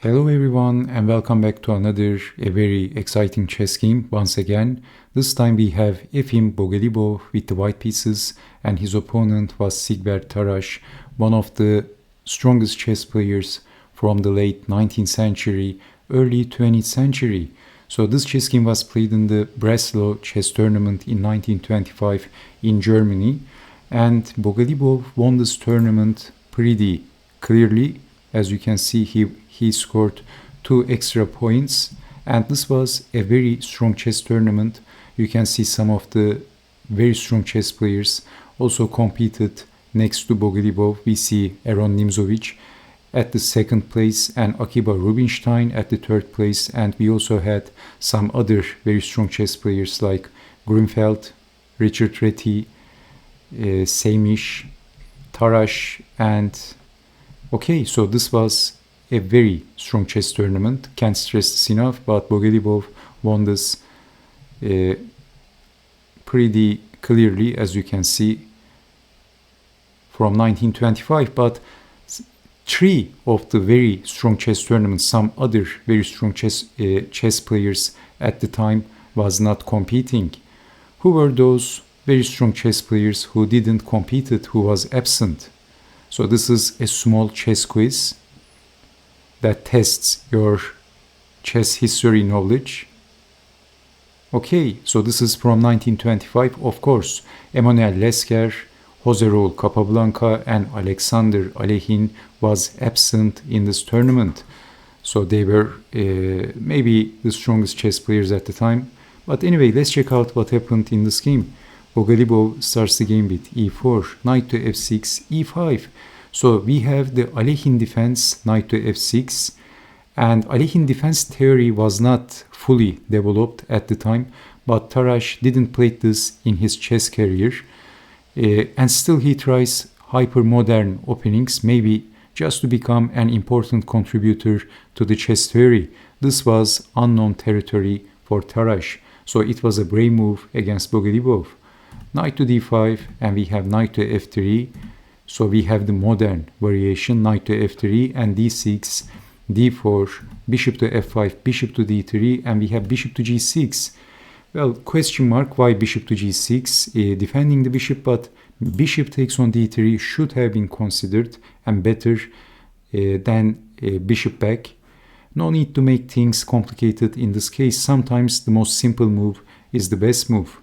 Hello everyone and welcome back to another very exciting chess game once again. This time we have Efim Bogoljubov with the white pieces and his opponent was Siegbert Tarrasch, one of the strongest chess players from the late 19th century, early 20th century. So this chess game was played in the Breslau chess tournament in 1925 in Germany, and Bogoljubov won this tournament pretty clearly. As you can see, he scored 2 extra points, and this was a very strong chess tournament. You can see some of the very strong chess players also competed next to Bogoljubov. We see Aaron Nimzowitsch at the second place and Akiba Rubinstein at the third place, and we also had some other very strong chess players like Grünfeld, Richard Reti, Seymish, Tarrasch, and okay, so this was a very strong chess tournament. Can't stress this enough, but Bogoljubov won this pretty clearly, as you can see, from 1925. But 3 of the very strong chess tournaments, some other very strong chess players at the time was not competing. Who were those very strong chess players who didn't compete, who was absent? So this is a small chess quiz that tests your chess history knowledge. Okay, so this is from 1925. Of course, Emanuel Lesker, Jose Raul Capablanca, and Alexander Alekhine was absent in this tournament. So they were maybe the strongest chess players at the time. But anyway, let's check out what happened in this game. Bogoljubov starts the game with e4, knight to f6, e5. So we have the Alekhine defense, knight to f6. And Alekhine defense theory was not fully developed at the time, but Tarrasch didn't play this in his chess career. And still he tries hyper-modern openings, maybe just to become an important contributor to the chess theory. This was unknown territory for Tarrasch. So it was a brave move against Bogoljubov. Knight to d5, and we have knight to f3. So we have the modern variation, knight to f3 and d6, d4, bishop to f5, bishop to d3, and we have bishop to g6. Well, question mark, why bishop to g6? Defending the bishop, but bishop takes on d3 should have been considered and better than bishop back. No need to make things complicated in this case. Sometimes the most simple move is the best move.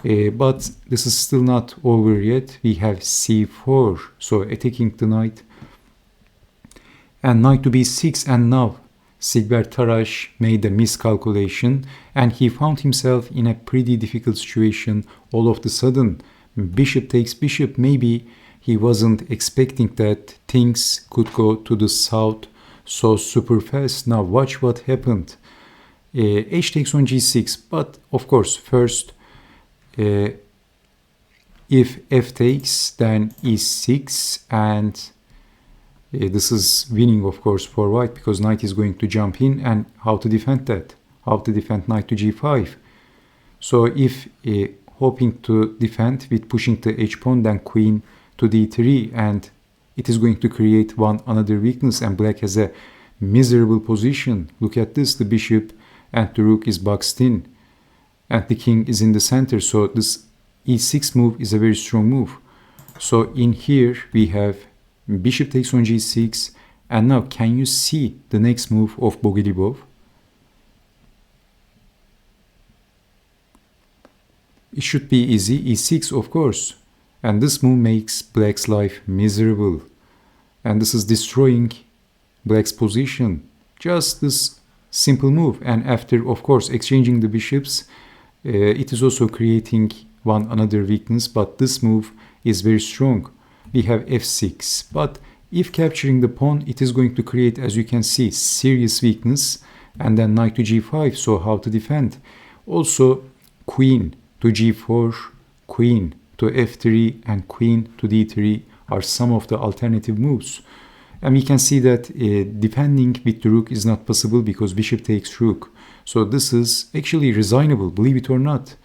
But this is still not over yet. We have c4, so attacking the knight. And knight to b6, and now Siegbert Tarrasch made a miscalculation and he found himself in a pretty difficult situation all of a sudden. Bishop takes bishop. Maybe he wasn't expecting that things could go to the south so super fast. Now watch what happened. H takes on g6, but of course first if f takes, then e6, and this is winning of course for white because knight is going to jump in. And how to defend that? How to defend knight to g5? So if hoping to defend with pushing the h pawn, then queen to d3, and it is going to create another weakness, and black has a miserable position. Look at this, the bishop and the rook is boxed in and the king is in the center. So this e6 move is a very strong move. So in here we have bishop takes on g6, and now can you see the next move of Bogoljubov? It should be easy, e6 of course, and this move makes black's life miserable, and this is destroying black's position. Just this simple move, and after of course exchanging the bishops, it is also creating another weakness, but this move is very strong. We have f6, but if capturing the pawn, it is going to create, as you can see, serious weakness, and then knight to g5. So how to defend? Also queen to g4, queen to f3, and queen to d3 are some of the alternative moves. And we can see that defending with the rook is not possible because bishop takes rook. So this is actually resignable, believe it or not.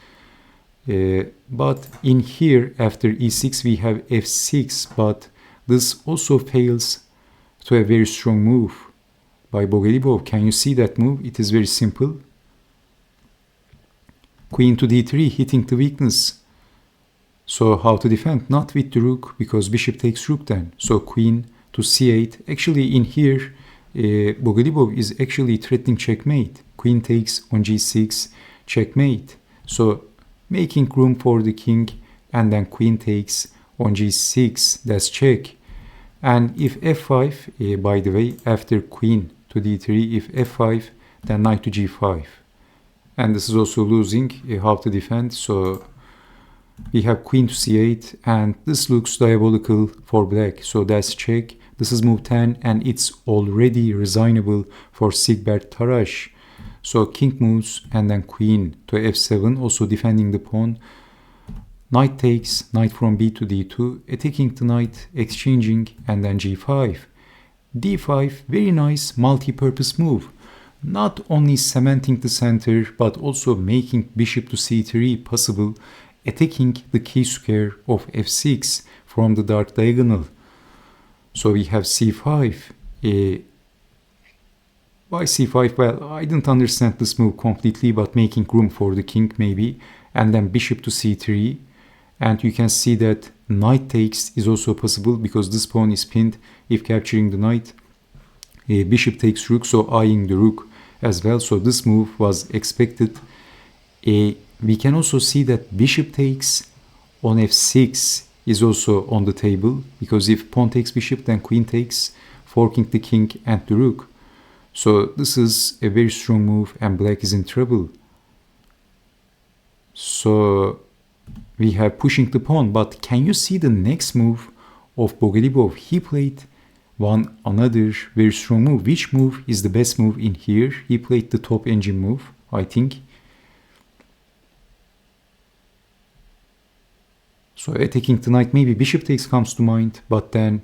But in here, after e6, we have f6, but this also fails to a very strong move. by Bogoljubov. Can you see that move? It is very simple. Queen to d3, hitting the weakness. So how to defend? Not with the rook, because bishop takes rook then. So queen to c8. Actually in here, Bogoljubov is actually threatening checkmate. Queen takes on g6, checkmate. So making room for the king, and then queen takes on g6, that's check. And if f5, by the way, after queen to d3, if f5, then knight to g5. And this is also losing, how to defend. So we have queen to c8, and this looks diabolical for black. So that's check. This is move 10, and it's already resignable for Siegbert Tarrasch. So king moves, and then queen to f7, also defending the pawn. Knight takes, knight from b to d2, attacking the knight, exchanging, and then g5. d5, very nice multi-purpose move. Not only cementing the center, but also making bishop to c3 possible, attacking the key square of f6 from the dark diagonal. So we have c5. Why c5? Well, I didn't understand this move completely, but making room for the king maybe. And then bishop to c3. And you can see that knight takes is also possible, because this pawn is pinned if capturing the knight. Bishop takes rook, so eyeing the rook as well. So this move was expected. We can also see that bishop takes on f6 is also on the table, because if pawn takes bishop, then queen takes, forking the king and the rook. So this is a very strong move, and black is in trouble. So we have pushing the pawn, but can you see the next move of Bogoljubov? He played another very strong move. Which move is the best move in here? He played the top engine move, I think. So attacking the knight, maybe bishop takes comes to mind, but then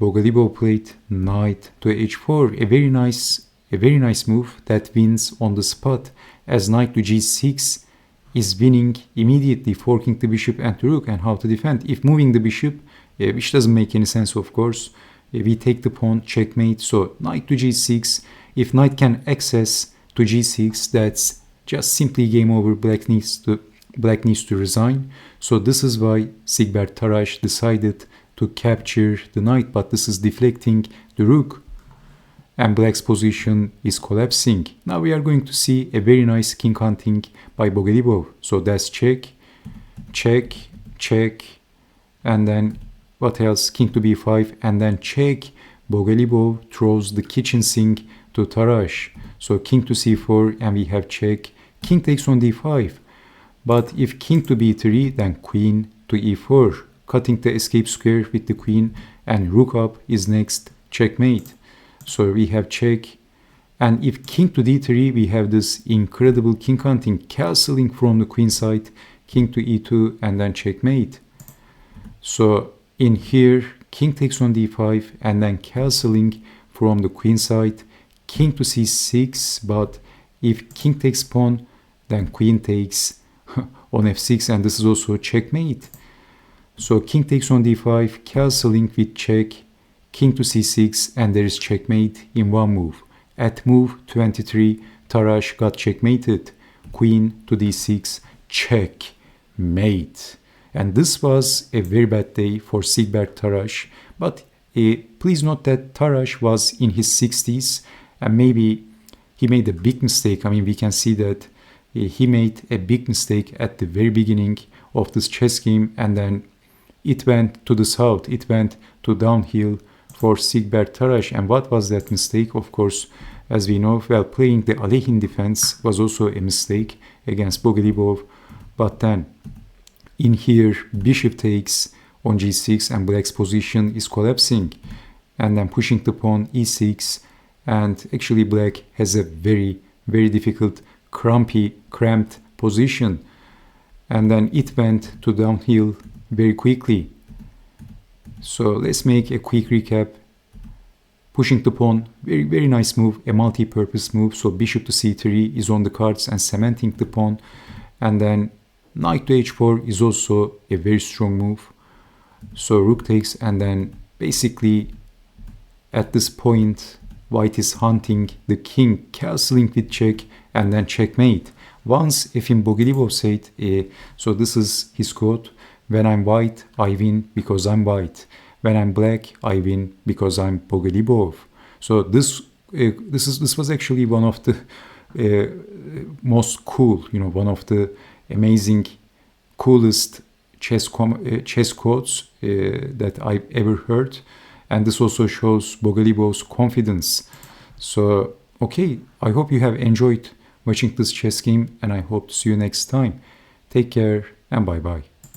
Bogoljubov played knight to h4, a very nice move that wins on the spot, as knight to g6 is winning immediately, forking the bishop and the rook. And how to defend? If moving the bishop, which doesn't make any sense of course, we take the pawn, checkmate. So knight to g6, if knight can access to g6, that's just simply game over. Black needs to resign. So this is why Siegbert Tarrasch decided to capture the knight, but this is deflecting the rook, and black's position is collapsing. Now we are going to see a very nice king hunting by Bogoljubov. So that's check, check, check, and then what else? King to b5, and then check. Bogoljubov throws the kitchen sink to Tarrasch. So king to c4, and we have check. King takes on d5. But if king to b3, then queen to e4, cutting the escape square with the queen, and rook up is next, checkmate. So we have check, and if king to d3, we have this incredible king hunting, castling from the queen side, king to e2, and then checkmate. So in here, king takes on d5, and then castling from the queen side, king to c6, but if king takes pawn, then queen takes on f6, and this is also checkmate. So king takes on d5, castling with check, king to c6, and there is checkmate in one move. At move 23, Tarrasch got checkmated. Queen to d6, checkmate. And this was a very bad day for Siegbert Tarrasch. But please note that Tarrasch was in his 60s, and maybe he made a big mistake. I mean, we can see that he made a big mistake at the very beginning of this chess game, and then it went to the south, it went to downhill for Siegbert Tarrasch. And what was that mistake? Of course, as we know, well, playing the Alekhine defense was also a mistake against Bogoljubov. But then in here, bishop takes on g6, and black's position is collapsing, and then pushing the pawn e6, and actually black has a very difficult, cramped position, and then it went to downhill very quickly. So let's make a quick recap. Pushing the pawn, very nice move, a multi-purpose move. So bishop to c3 is on the cards and cementing the pawn, and then knight to h4 is also a very strong move. So rook takes, and then basically at this point white is hunting the king, castling with check, and then checkmate. Once Efim Bogoljubov said, so this is his quote, when I'm white, I win because I'm white. When I'm black, I win because I'm Bogoljubov. So this was actually one of the most cool, one of the amazing, coolest chess quotes that I've ever heard. And this also shows Bogoljubov's confidence. So, okay, I hope you have enjoyed watching this chess game, and I hope to see you next time. Take care and bye-bye.